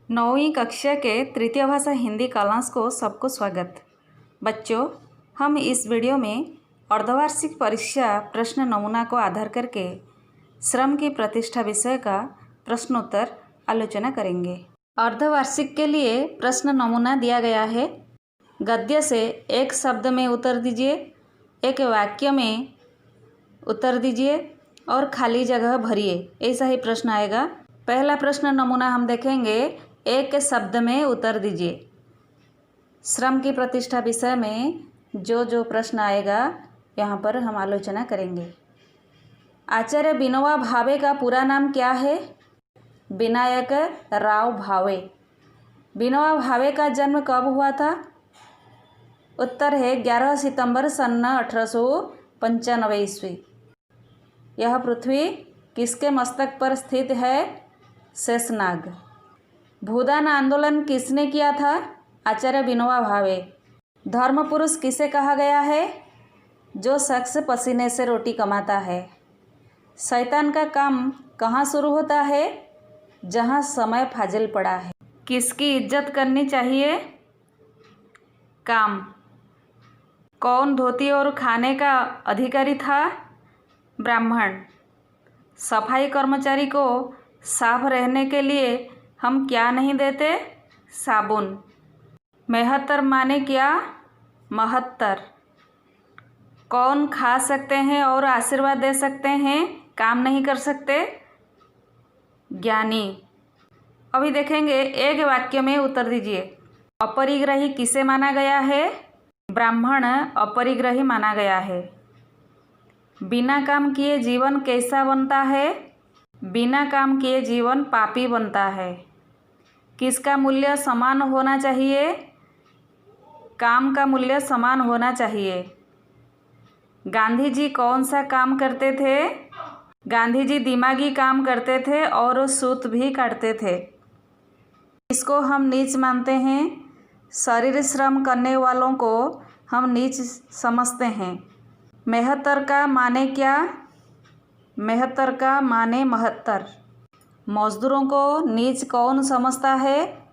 9वीं कक्षा के तृतीय भाषा हिंदी क्लास को सबको स्वागत। बच्चों, हम इस वीडियो में अर्धवार्षिक परीक्षा प्रश्न नमूना को आधार करके श्रम की प्रतिष्ठा विषय का प्रश्नोत्तर आलोचना करेंगे। अर्धवार्षिक के लिए प्रश्न नमूना दिया गया है। गद्य से एक शब्द में उत्तर दीजिए, एक वाक्य में उत्तर दीजिए और खाली जगह भरिए, ऐसा ही प्रश्न आएगा। पहला प्रश्न नमूना हम देखेंगे, एक शब्द में उत्तर दीजिए। श्रम की प्रतिष्ठा विषय में जो प्रश्न आएगा यहाँ पर हम आलोचना करेंगे। आचार्य विनोबा भावे का पूरा नाम क्या है? विनायक राव भावे। विनोबा भावे का जन्म कब हुआ था? उत्तर है 11 सितंबर सन 1895 ईस्वी। यह पृथ्वी किसके मस्तक पर स्थित है? शेषनाग। भूदान आंदोलन किसने किया था? आचार्य विनोबा भावे। धर्म पुरुष किसे कहा गया है? जो शख्स पसीने से रोटी कमाता है। शैतान का काम कहाँ शुरू होता है? जहाँ समय फाजिल पड़ा है। किसकी इज्जत करनी चाहिए? काम। कौन धोती और खाने का अधिकारी था? ब्राह्मण। सफाई कर्मचारी को साफ रहने के लिए हम क्या नहीं देते? साबुन। मेहत्तर माने क्या? महत्तर। कौन खा सकते हैं और आशीर्वाद दे सकते हैं, काम नहीं कर सकते? ज्ञानी। अभी देखेंगे, एक वाक्य में उत्तर दीजिए। अपरिग्रही किसे माना गया है? ब्राह्मण अपरिग्रही माना गया है। बिना काम किए जीवन कैसा बनता है? बिना काम किए जीवन पापी बनता है। किसका मूल्य समान होना चाहिए? काम का मूल्य समान होना चाहिए। गांधी जी कौन सा काम करते थे? गांधी जी दिमागी काम करते थे और सूत भी काटते थे। इसको हम नीच मानते हैं। शरीर श्रम करने वालों को हम नीच समझते हैं। मेहत्तर का माने क्या? मेहत्तर का माने महत्तर। मजदूरों को नीच कौन समझता है?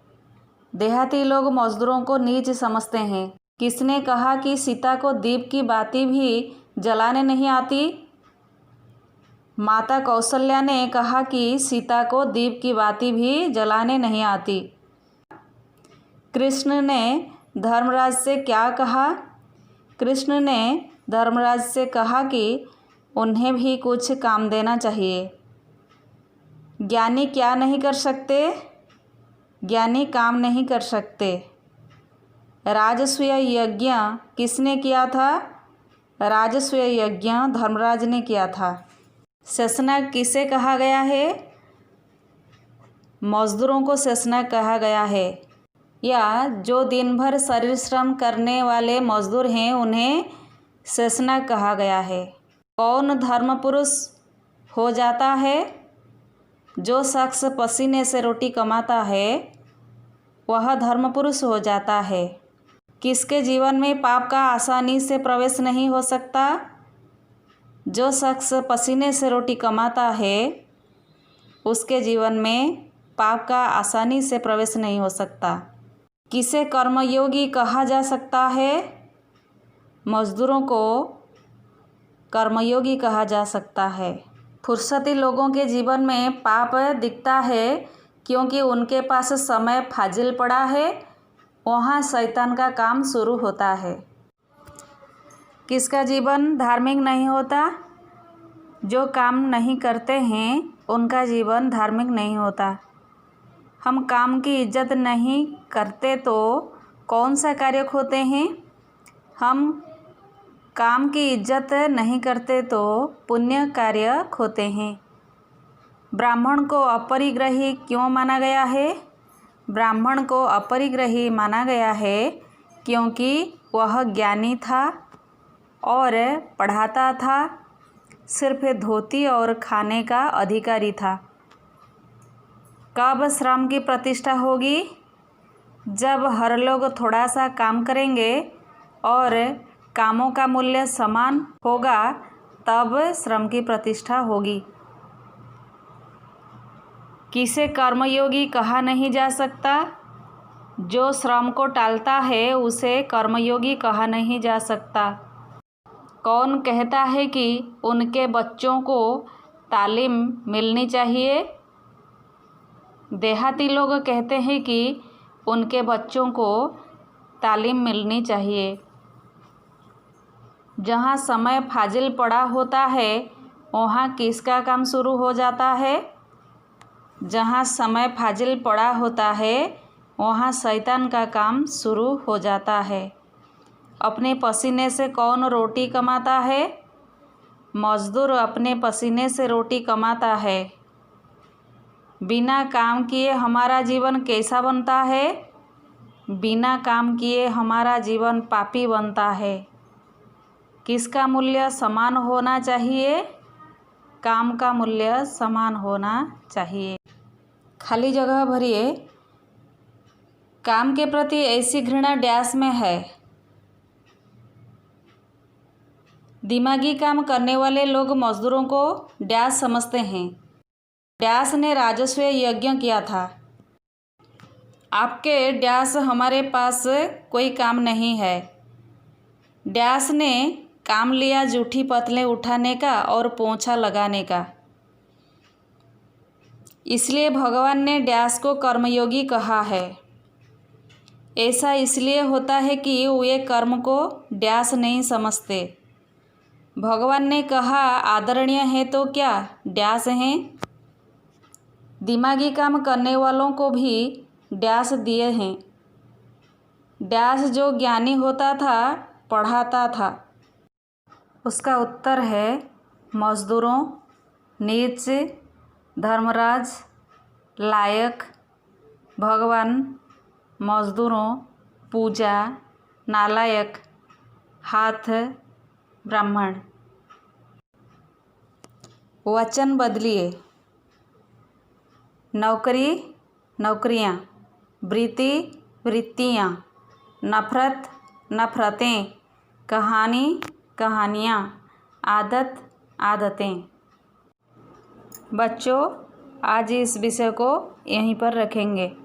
देहाती लोग मजदूरों को नीच समझते हैं। किसने कहा कि सीता को दीप की बाती भी जलाने नहीं आती? माता कौशल्या ने कहा कि सीता को दीप की बाती भी जलाने नहीं आती। कृष्ण ने धर्मराज से क्या कहा? कृष्ण ने धर्मराज से कहा कि उन्हें भी कुछ काम देना चाहिए। ज्ञानी क्या नहीं कर सकते? ज्ञानी काम नहीं कर सकते। राजस्व यज्ञ किसने किया था? राजस्व यज्ञ धर्मराज ने किया था। शेषनाग किसे कहा गया है? मजदूरों को शेषनाग कहा गया है, या जो दिन भर शरीर श्रम करने वाले मजदूर हैं उन्हें शेषनाग कहा गया है। कौन धर्म पुरुष हो जाता है? जो शख्स पसीने से रोटी कमाता है वह धर्म पुरुष हो जाता है। किसके जीवन में पाप का आसानी से प्रवेश नहीं हो सकता? जो शख्स पसीने से रोटी कमाता है उसके जीवन में पाप का आसानी से प्रवेश नहीं हो सकता। किसे कर्मयोगी कहा जा सकता है? मजदूरों को कर्मयोगी कहा जा सकता है। फुर्सती लोगों के जीवन में पाप दिखता है क्योंकि उनके पास समय फाजिल पड़ा है, वहाँ शैतान का काम शुरू होता है। किसका जीवन धार्मिक नहीं होता? जो काम नहीं करते हैं उनका जीवन धार्मिक नहीं होता। हम काम की इज्जत नहीं करते तो कौन सा कार्य खोते हैं? हम काम की इज्जत नहीं करते तो पुण्य कार्य खोते हैं। ब्राह्मण को अपरिग्रही क्यों माना गया है? ब्राह्मण को अपरिग्रही माना गया है क्योंकि वह ज्ञानी था और पढ़ाता था, सिर्फ धोती और खाने का अधिकारी था। कब श्रम की प्रतिष्ठा होगी? जब हर लोग थोड़ा सा काम करेंगे और कामों का मूल्य समान होगा, तब श्रम की प्रतिष्ठा होगी। किसे कर्मयोगी कहा नहीं जा सकता? जो श्रम को टालता है उसे कर्मयोगी कहा नहीं जा सकता। कौन कहता है कि उनके बच्चों को तालीम मिलनी चाहिए? देहाती लोग कहते हैं कि उनके बच्चों को तालीम मिलनी चाहिए। जहाँ समय फाजिल पड़ा होता है वहाँ किसका काम शुरू हो जाता है? जहाँ समय फाजिल पड़ा होता है वहाँ शैतान का काम शुरू हो जाता है। अपने पसीने से कौन रोटी कमाता है? मजदूर अपने पसीने से रोटी कमाता है। बिना काम किए हमारा जीवन कैसा बनता है? बिना काम किए हमारा जीवन पापी बनता है। किसका मूल्य समान होना चाहिए? काम का मूल्य समान होना चाहिए। खाली जगह भरिए। काम के प्रति ऐसी घृणा डैश में है। दिमागी काम करने वाले लोग मजदूरों को डैश समझते हैं। डैश ने राजस्व यज्ञ किया था। आपके डैश हमारे पास कोई काम नहीं है। डैश ने काम लिया जूठी पतले उठाने का और पोंछा लगाने का। इसलिए भगवान ने डैश को कर्मयोगी कहा है। ऐसा इसलिए होता है कि वे कर्म को डैश नहीं समझते। भगवान ने कहा आदरणीय है तो क्या डैश हैं? दिमागी काम करने वालों को भी डैश दिए हैं। डैश जो ज्ञानी होता था पढ़ाता था। उसका उत्तर है मजदूरों, नीच, धर्मराज, लायक, भगवान, मजदूरों, पूजा, नालायक, हाथ, ब्राह्मण। वचन बदलिए। नौकरी, नौकरियाँ, वृत्ति, वृत्तियाँ, नफ़रत, नफ़रतें, कहानी, कहानियाँ, आदत, आदतें। बच्चों, आज इस विषय को यहीं पर रखेंगे।